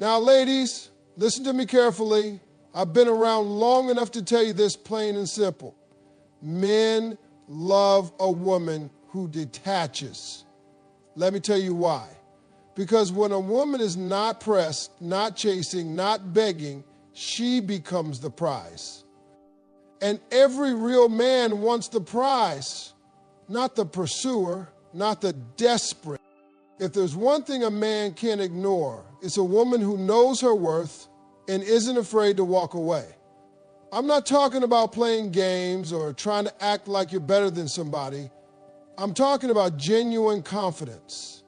Now, ladies, listen to me carefully. I've been around long enough to tell you this plain and simple. Men love a woman who detaches. Let me tell you why. Because when a woman is not pressed, not chasing, not begging, she becomes the prize. And every real man wants the prize, not the pursuer, not the desperate. If there's one thing a man can't ignore, it's a woman who knows her worth and isn't afraid to walk away. I'm not talking about playing games or trying to act like you're better than somebody. I'm talking about genuine confidence.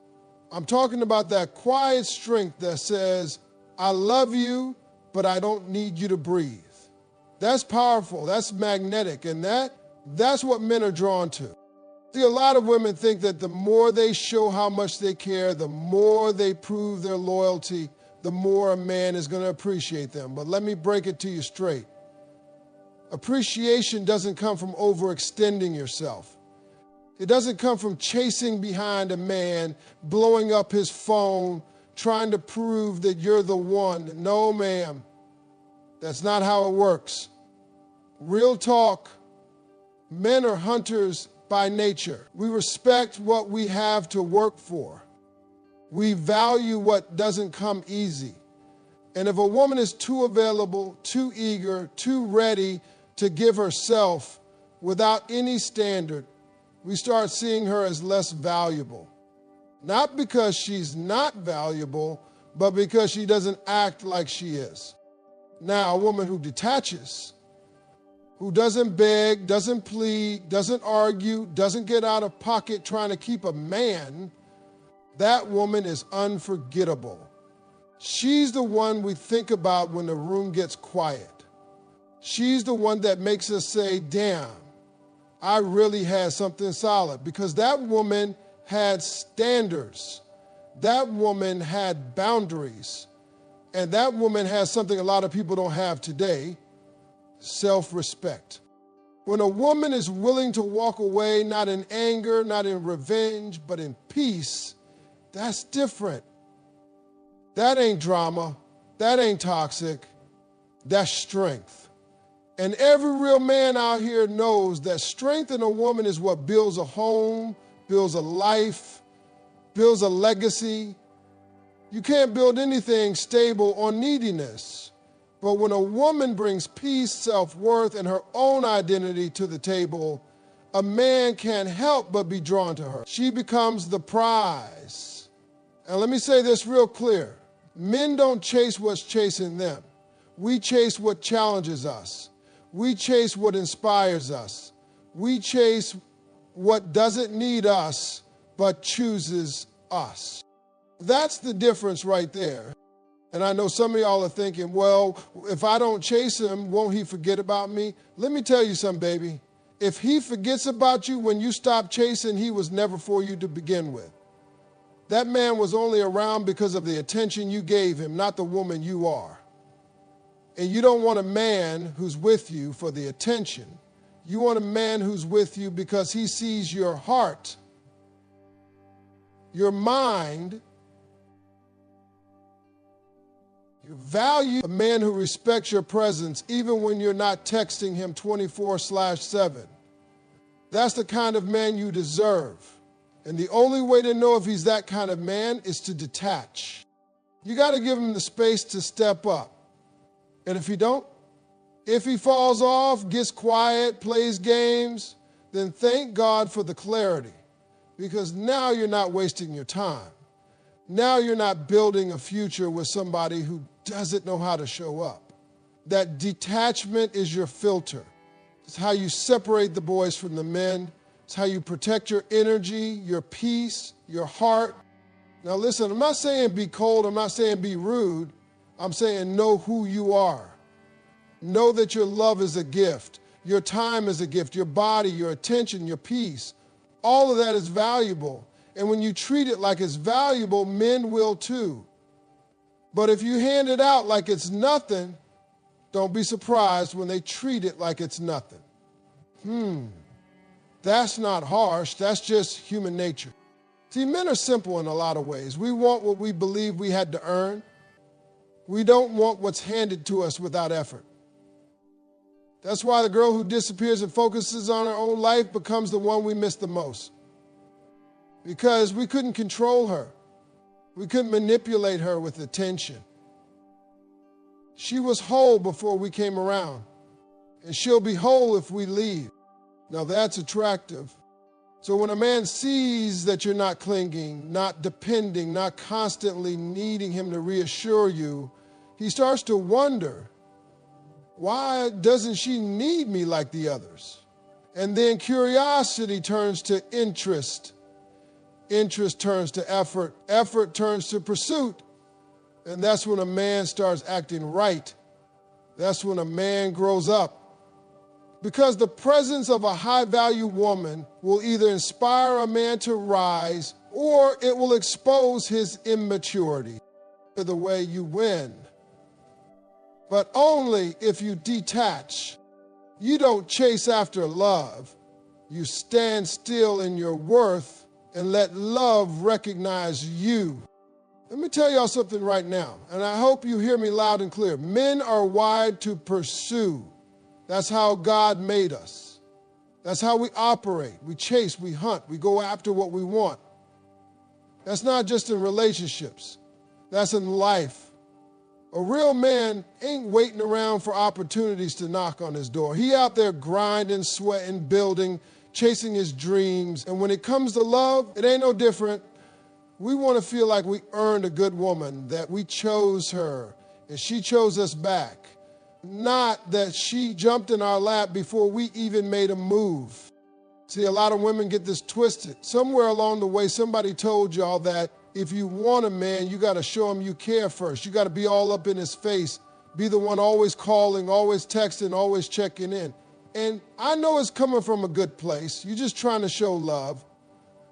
I'm talking about that quiet strength that says, I love you, but I don't need you to breathe. That's powerful, that's magnetic, and that's what men are drawn to. See, a lot of women think that the more they show how much they care, the more they prove their loyalty, the more a man is going to appreciate them. But let me break it to you straight. Appreciation doesn't come from overextending yourself. It doesn't come from chasing behind a man, blowing up his phone, trying to prove that you're the one. No, ma'am. That's not how it works. Real talk. Men are hunters by nature. We respect what we have to work for. We value what doesn't come easy. And if a woman is too available, too eager, too ready to give herself without any standard, we start seeing her as less valuable. Not because she's not valuable, but because she doesn't act like she is. Now, a woman who detaches, who doesn't beg, doesn't plead, doesn't argue, doesn't get out of pocket trying to keep a man, that woman is unforgettable. She's the one we think about when the room gets quiet. She's the one that makes us say, damn, I really had something solid, because that woman had standards. That woman had boundaries. And that woman has something a lot of people don't have today, self-respect. When a woman is willing to walk away, not in anger, not in revenge, but in peace, that's different. That ain't drama. That ain't toxic. That's strength. And every real man out here knows that strength in a woman is what builds a home, builds a life, builds a legacy. You can't build anything stable on neediness. But when a woman brings peace, self-worth, and her own identity to the table, a man can't help but be drawn to her. She becomes the prize. And let me say this real clear. Men don't chase what's chasing them. We chase what challenges us. We chase what inspires us. We chase what doesn't need us, but chooses us. That's the difference right there. And I know some of y'all are thinking, well, if I don't chase him, won't he forget about me? Let me tell you something, baby. If he forgets about you when you stop chasing, he was never for you to begin with. That man was only around because of the attention you gave him, not the woman you are. And you don't want a man who's with you for the attention. You want a man who's with you because he sees your heart, your mind, your value. A man who respects your presence even when you're not texting him 24/7. That's the kind of man you deserve. And the only way to know if he's that kind of man is to detach. You got to give him the space to step up. And if he don't, if he falls off, gets quiet, plays games, then thank God for the clarity. Because now you're not wasting your time. Now you're not building a future with somebody who doesn't know how to show up. That detachment is your filter. It's how you separate the boys from the men. It's how you protect your energy, your peace, your heart. Now listen, I'm not saying be cold, I'm not saying be rude. I'm saying know who you are. Know that your love is a gift. Your time is a gift. Your body, your attention, your peace. All of that is valuable. And when you treat it like it's valuable, men will too. But if you hand it out like it's nothing, don't be surprised when they treat it like it's nothing. That's not harsh. That's just human nature. See, men are simple in a lot of ways. We want what we believe we had to earn. We don't want what's handed to us without effort. That's why the girl who disappears and focuses on her own life becomes the one we miss the most. Because we couldn't control her. We couldn't manipulate her with attention. She was whole before we came around, and she'll be whole if we leave. Now that's attractive. So when a man sees that you're not clinging, not depending, not constantly needing him to reassure you, he starts to wonder, why doesn't she need me like the others? And then curiosity turns to interest. Interest turns to effort. Effort turns to pursuit. And that's when a man starts acting right. That's when a man grows up. Because the presence of a high-value woman will either inspire a man to rise or it will expose his immaturity. The way you win. But only if you detach. You don't chase after love. You stand still in your worth and let love recognize you. Let me tell y'all something right now, and I hope you hear me loud and clear. Men are wired to pursue. That's how God made us. That's how we operate. We chase, we hunt, we go after what we want. That's not just in relationships. That's in life. A real man ain't waiting around for opportunities to knock on his door. He out there grinding, sweating, building, chasing his dreams. And when it comes to love, it ain't no different. We want to feel like we earned a good woman, that we chose her and she chose us back. Not that she jumped in our lap before we even made a move. See, a lot of women get this twisted. Somewhere along the way, somebody told y'all that if you want a man, you got to show him you care first. You got to be all up in his face, be the one always calling, always texting, always checking in. And I know it's coming from a good place. You're just trying to show love.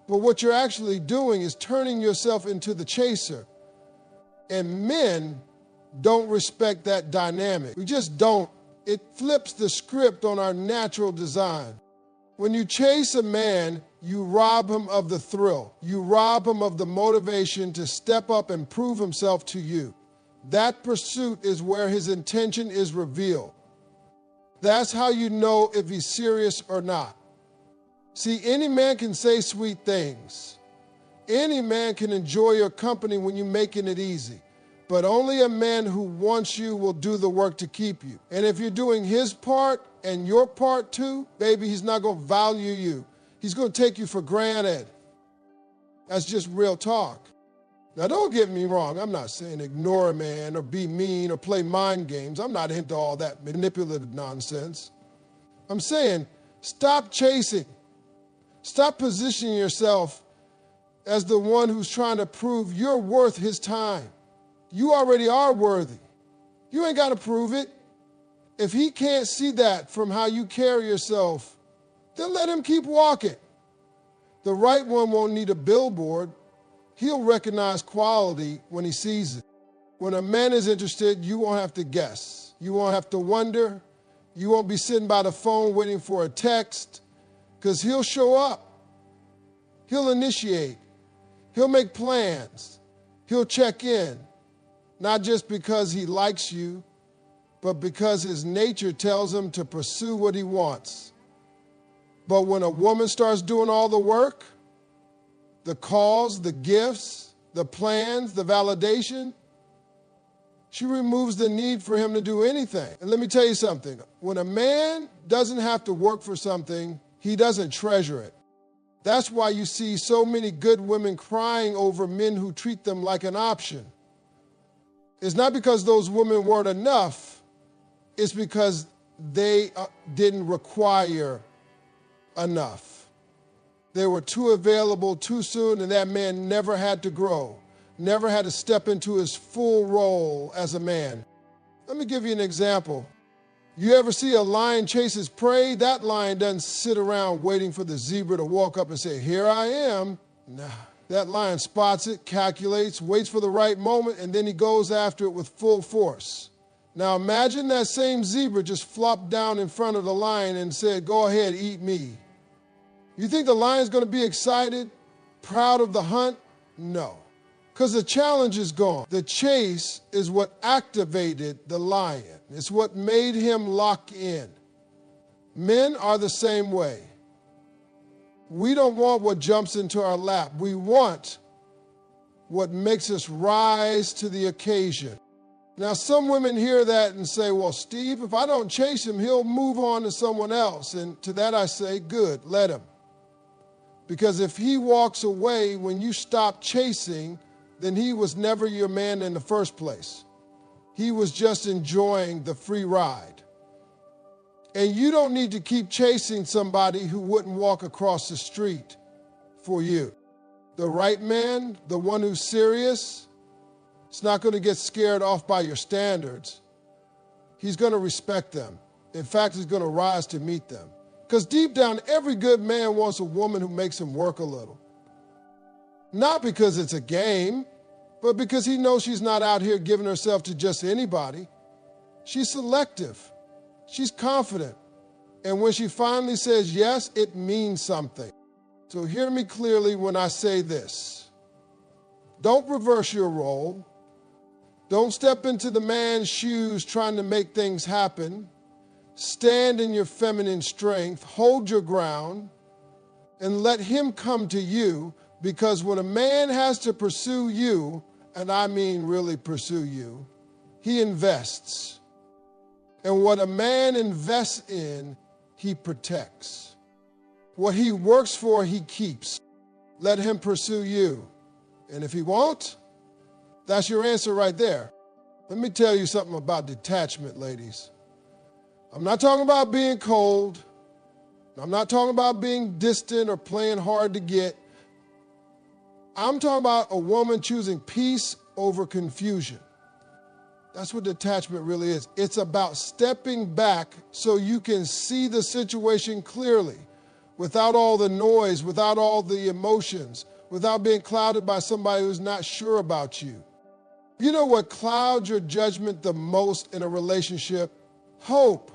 But what you're actually doing is turning yourself into the chaser. And men don't respect that dynamic. We just don't. It flips the script on our natural design. When you chase a man, you rob him of the thrill. You rob him of the motivation to step up and prove himself to you. That pursuit is where his intention is revealed. That's how you know if he's serious or not. See, any man can say sweet things. Any man can enjoy your company when you're making it easy. But only a man who wants you will do the work to keep you. And if you're doing his part and your part too, baby, he's not going to value you. He's going to take you for granted. That's just real talk. Now, don't get me wrong. I'm not saying ignore a man or be mean or play mind games. I'm not into all that manipulative nonsense. I'm saying stop chasing. Stop positioning yourself as the one who's trying to prove you're worth his time. You already are worthy. You ain't got to prove it. If he can't see that from how you carry yourself, then let him keep walking. The right one won't need a billboard. He'll recognize quality when he sees it. When a man is interested, you won't have to guess. You won't have to wonder. You won't be sitting by the phone waiting for a text, because he'll show up. He'll initiate. He'll make plans. He'll check in. Not just because he likes you, but because his nature tells him to pursue what he wants. But when a woman starts doing all the work, the calls, the gifts, the plans, the validation, she removes the need for him to do anything. And let me tell you something. When a man doesn't have to work for something, he doesn't treasure it. That's why you see so many good women crying over men who treat them like an option. It's not because those women weren't enough. It's because they didn't require enough. They were too available too soon, and that man never had to grow, never had to step into his full role as a man. Let me give you an example. You ever see a lion chase his prey? That lion doesn't sit around waiting for the zebra to walk up and say, "Here I am." Nah. That lion spots it, calculates, waits for the right moment, and then he goes after it with full force. Now imagine that same zebra just flopped down in front of the lion and said, "Go ahead, eat me." You think the lion's going to be excited, proud of the hunt? No. Because the challenge is gone. The chase is what activated the lion. It's what made him lock in. Men are the same way. We don't want what jumps into our lap. We want what makes us rise to the occasion. Now, some women hear that and say, well, Steve, if I don't chase him, he'll move on to someone else. And to that I say, good, let him. Because if he walks away when you stop chasing, then he was never your man in the first place. He was just enjoying the free ride. And you don't need to keep chasing somebody who wouldn't walk across the street for you. The right man, the one who's serious, is not going to get scared off by your standards. He's going to respect them. In fact, he's going to rise to meet them. Because deep down, every good man wants a woman who makes him work a little. Not because it's a game, but because he knows she's not out here giving herself to just anybody. She's selective. She's confident. And when she finally says yes, it means something. So hear me clearly when I say this. Don't reverse your role. Don't step into the man's shoes trying to make things happen. Stand in your feminine strength. Hold your ground. And let him come to you, because when a man has to pursue you, and I mean really pursue you, he invests. And what a man invests in, he protects. What he works for, he keeps. Let him pursue you. And if he won't, that's your answer right there. Let me tell you something about detachment, ladies. I'm not talking about being cold. I'm not talking about being distant or playing hard to get. I'm talking about a woman choosing peace over confusion. That's what detachment really is. It's about stepping back so you can see the situation clearly, without all the noise, without all the emotions, without being clouded by somebody who's not sure about you. You know what clouds your judgment the most in a relationship? Hope.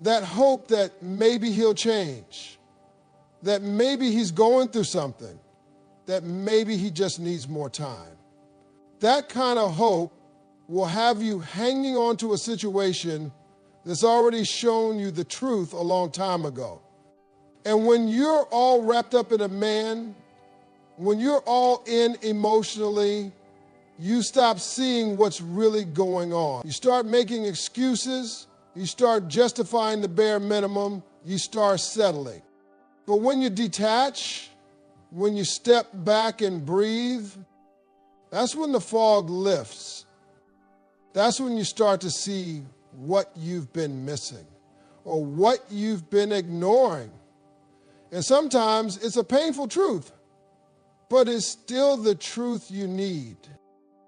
That hope that maybe he'll change, that maybe he's going through something, that maybe he just needs more time. That kind of hope will have you hanging on to a situation that's already shown you the truth a long time ago. And when you're all wrapped up in a man, when you're all in emotionally, you stop seeing what's really going on. You start making excuses. You start justifying the bare minimum. You start settling. But when you detach, when you step back and breathe, that's when the fog lifts. That's when you start to see what you've been missing or what you've been ignoring. And sometimes it's a painful truth, but it's still the truth you need.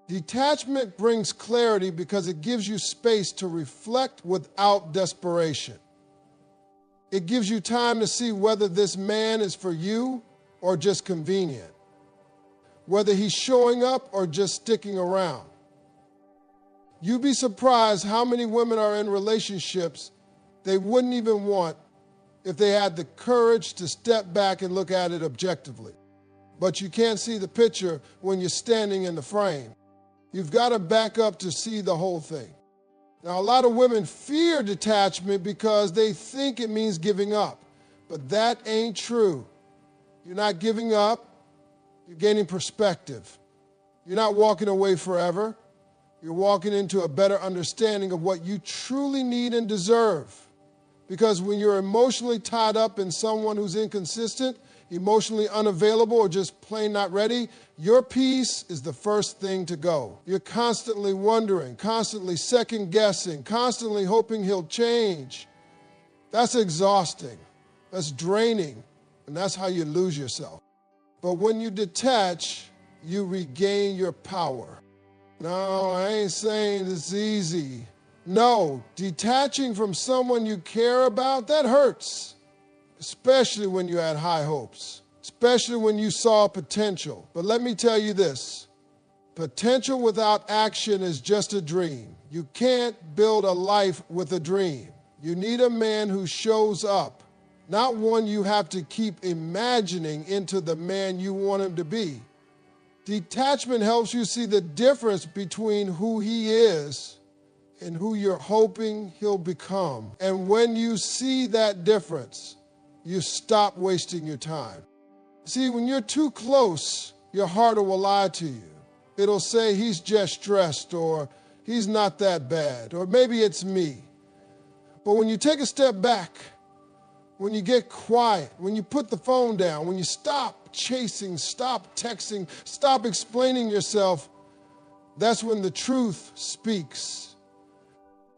Detachment brings clarity because it gives you space to reflect without desperation. It gives you time to see whether this man is for you or just convenient, whether he's showing up or just sticking around. You'd be surprised how many women are in relationships they wouldn't even want if they had the courage to step back and look at it objectively. But you can't see the picture when you're standing in the frame. You've got to back up to see the whole thing. Now, a lot of women fear detachment because they think it means giving up. But that ain't true. You're not giving up. You're gaining perspective. You're not walking away forever. You're walking into a better understanding of what you truly need and deserve. Because when you're emotionally tied up in someone who's inconsistent, emotionally unavailable, or just plain not ready, your peace is the first thing to go. You're constantly wondering, constantly second-guessing, constantly hoping he'll change. That's exhausting. That's draining. And that's how you lose yourself. But when you detach, you regain your power. No, I ain't saying it's easy. No, detaching from someone you care about, that hurts. Especially when you had high hopes. Especially when you saw potential. But let me tell you this. Potential without action is just a dream. You can't build a life with a dream. You need a man who shows up, not one you have to keep imagining into the man you want him to be. Detachment helps you see the difference between who he is and who you're hoping he'll become. And when you see that difference, you stop wasting your time. See, when you're too close, your heart will lie to you. It'll say he's just stressed, or he's not that bad, or maybe it's me. But when you take a step back, when you get quiet, when you put the phone down, when you stop chasing, stop texting, stop explaining yourself, that's when the truth speaks.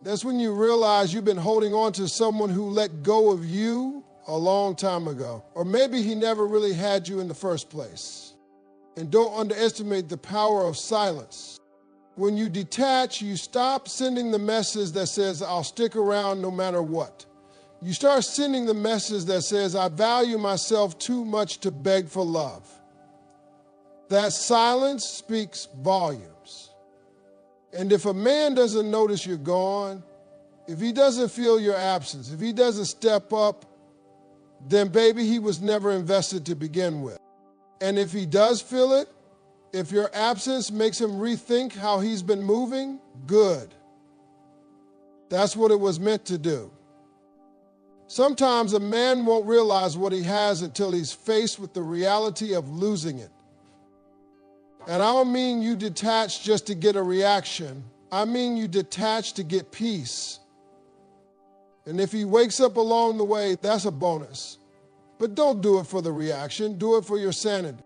That's when you realize you've been holding on to someone who let go of you a long time ago. Or maybe he never really had you in the first place. And don't underestimate the power of silence. When you detach, you stop sending the message that says, I'll stick around no matter what. You start sending the message that says, I value myself too much to beg for love. That silence speaks volumes. And if a man doesn't notice you're gone, if he doesn't feel your absence, if he doesn't step up, then baby, he was never invested to begin with. And if he does feel it, if your absence makes him rethink how he's been moving, good. That's what it was meant to do. Sometimes a man won't realize what he has until he's faced with the reality of losing it. And I don't mean you detach just to get a reaction. I mean you detach to get peace. And if he wakes up along the way, that's a bonus. But don't do it for the reaction. Do it for your sanity.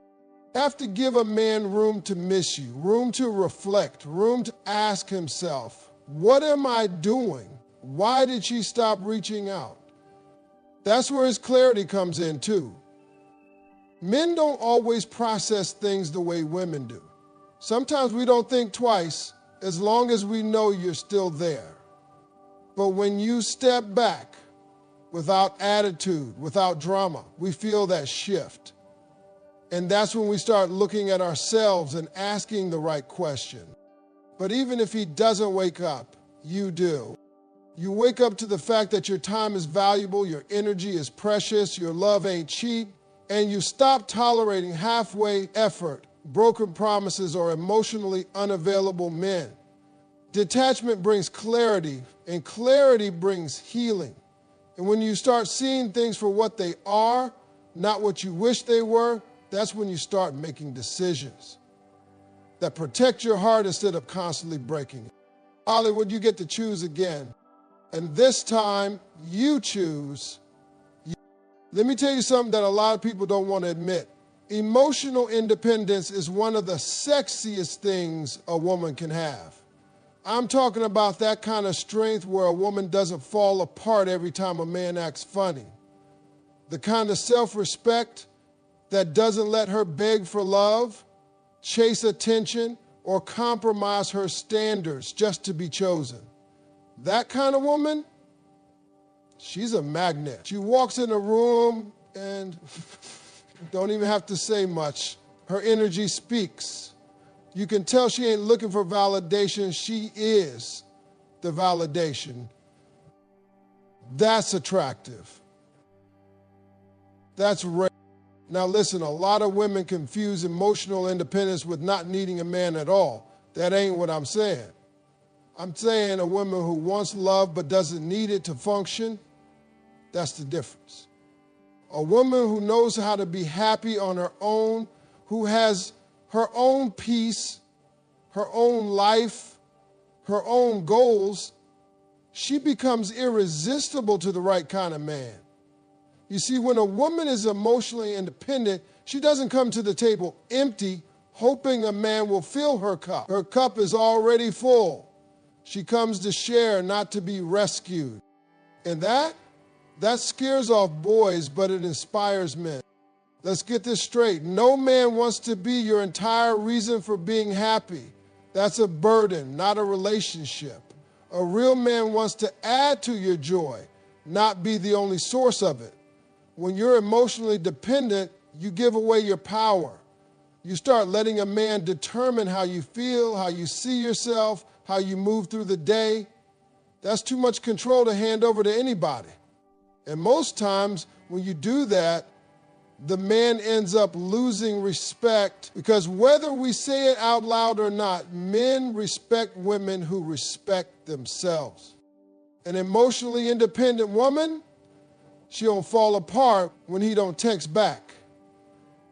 You have to give a man room to miss you, room to reflect, room to ask himself, what am I doing? Why did she stop reaching out? That's where his clarity comes in too. Men don't always process things the way women do. Sometimes we don't think twice as long as we know you're still there. But when you step back without attitude, without drama, we feel that shift. And that's when we start looking at ourselves and asking the right question. But even if he doesn't wake up, you do. You wake up to the fact that your time is valuable, your energy is precious, your love ain't cheap, and you stop tolerating halfway effort, broken promises, or emotionally unavailable men. Detachment brings clarity, and clarity brings healing. And when you start seeing things for what they are, not what you wish they were, that's when you start making decisions that protect your heart instead of constantly breaking it. Hollywood, you get to choose again. And this time, you choose. Let me tell you something that a lot of people don't want to admit. Emotional independence is one of the sexiest things a woman can have. I'm talking about that kind of strength where a woman doesn't fall apart every time a man acts funny. The kind of self-respect that doesn't let her beg for love, chase attention, or compromise her standards just to be chosen. That kind of woman, she's a magnet. She walks in a room and don't even have to say much. Her energy speaks. You can tell she ain't looking for validation. She is the validation. That's attractive. That's rare. Now listen, a lot of women confuse emotional independence with not needing a man at all. That ain't what I'm saying. I'm saying a woman who wants love but doesn't need it to function, that's the difference. A woman who knows how to be happy on her own, who has her own peace, her own life, her own goals, she becomes irresistible to the right kind of man. You see, when a woman is emotionally independent, she doesn't come to the table empty, hoping a man will fill her cup. Her cup is already full. She comes to share, not to be rescued. And that scares off boys, but it inspires men. Let's get this straight. No man wants to be your entire reason for being happy. That's a burden, not a relationship. A real man wants to add to your joy, not be the only source of it. When you're emotionally dependent, you give away your power. You start letting a man determine how you feel, how you see yourself, how you move through the day. That's too much control to hand over to anybody. And most times when you do that, the man ends up losing respect, because whether we say it out loud or not, men respect women who respect themselves. An emotionally independent woman, she don't fall apart when he don't text back.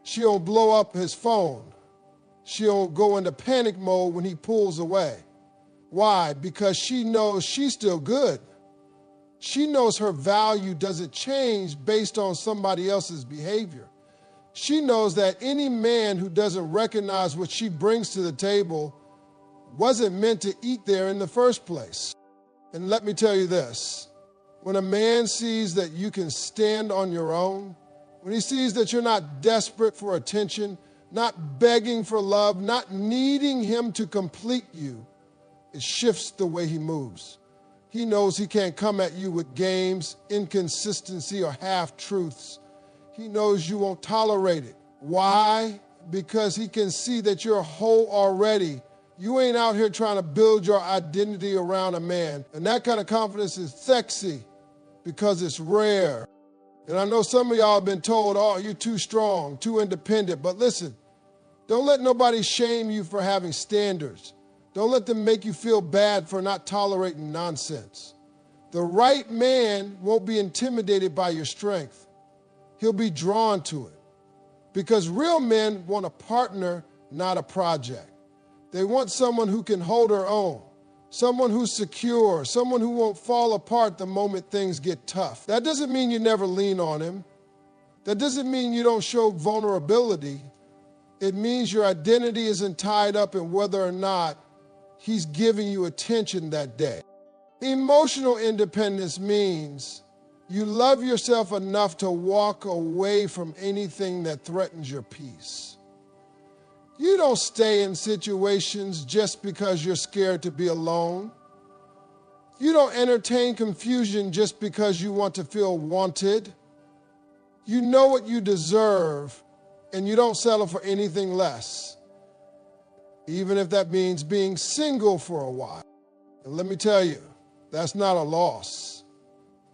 She don't blow up his phone. She don't go into panic mode when he pulls away. Why? Because she knows she's still good. She knows her value doesn't change based on somebody else's behavior. She knows that any man who doesn't recognize what she brings to the table wasn't meant to eat there in the first place. And let me tell you this, when a man sees that you can stand on your own, when he sees that you're not desperate for attention, not begging for love, not needing him to complete you, it shifts the way he moves. He knows he can't come at you with games, inconsistency, or half-truths. He knows you won't tolerate it. Why? Because he can see that you're whole already. You ain't out here trying to build your identity around a man. And that kind of confidence is sexy because it's rare. And I know some of y'all have been told, oh, you're too strong, too independent. But listen, don't let nobody shame you for having standards. Don't let them make you feel bad for not tolerating nonsense. The right man won't be intimidated by your strength. He'll be drawn to it. Because real men want a partner, not a project. They want someone who can hold her own, someone who's secure, someone who won't fall apart the moment things get tough. That doesn't mean you never lean on him. That doesn't mean you don't show vulnerability. It means your identity isn't tied up in whether or not he's giving you attention that day. Emotional independence means you love yourself enough to walk away from anything that threatens your peace. You don't stay in situations just because you're scared to be alone. You don't entertain confusion just because you want to feel wanted. You know what you deserve, and you don't settle for anything less, even if that means being single for a while. And let me tell you, that's not a loss.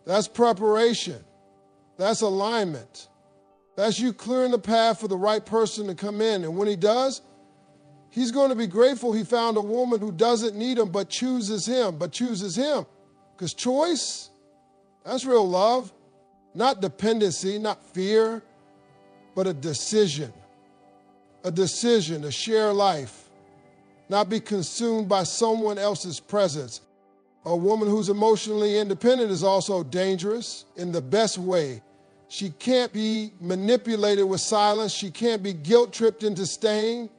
That's preparation. That's alignment. That's you clearing the path for the right person to come in. And when he does, he's going to be grateful he found a woman who doesn't need him but chooses him. Because choice, that's real love. Not dependency, not fear, but a decision. A decision to share life, not be consumed by someone else's presence. A woman who's emotionally independent is also dangerous in the best way. She can't be manipulated with silence. She can't be guilt-tripped into staying.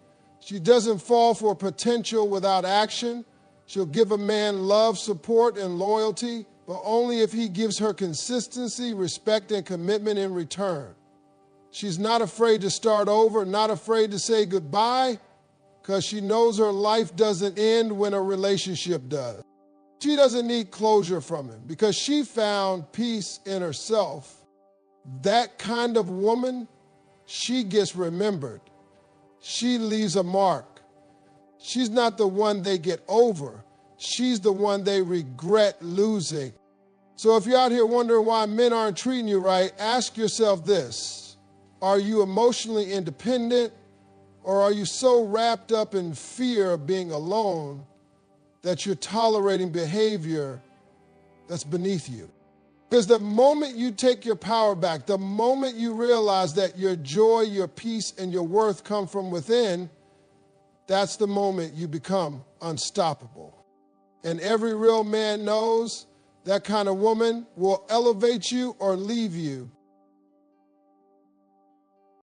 She doesn't fall for potential without action. She'll give a man love, support, and loyalty, but only if he gives her consistency, respect, and commitment in return. She's not afraid to start over, not afraid to say goodbye, because she knows her life doesn't end when a relationship does. She doesn't need closure from him because she found peace in herself. That kind of woman, she gets remembered. She leaves a mark. She's not the one they get over. She's the one they regret losing. So if you're out here wondering why men aren't treating you right, ask yourself this. Are you emotionally independent, or are you so wrapped up in fear of being alone that you're tolerating behavior that's beneath you? Because the moment you take your power back, the moment you realize that your joy, your peace, and your worth come from within, that's the moment you become unstoppable. And every real man knows that kind of woman will elevate you or leave you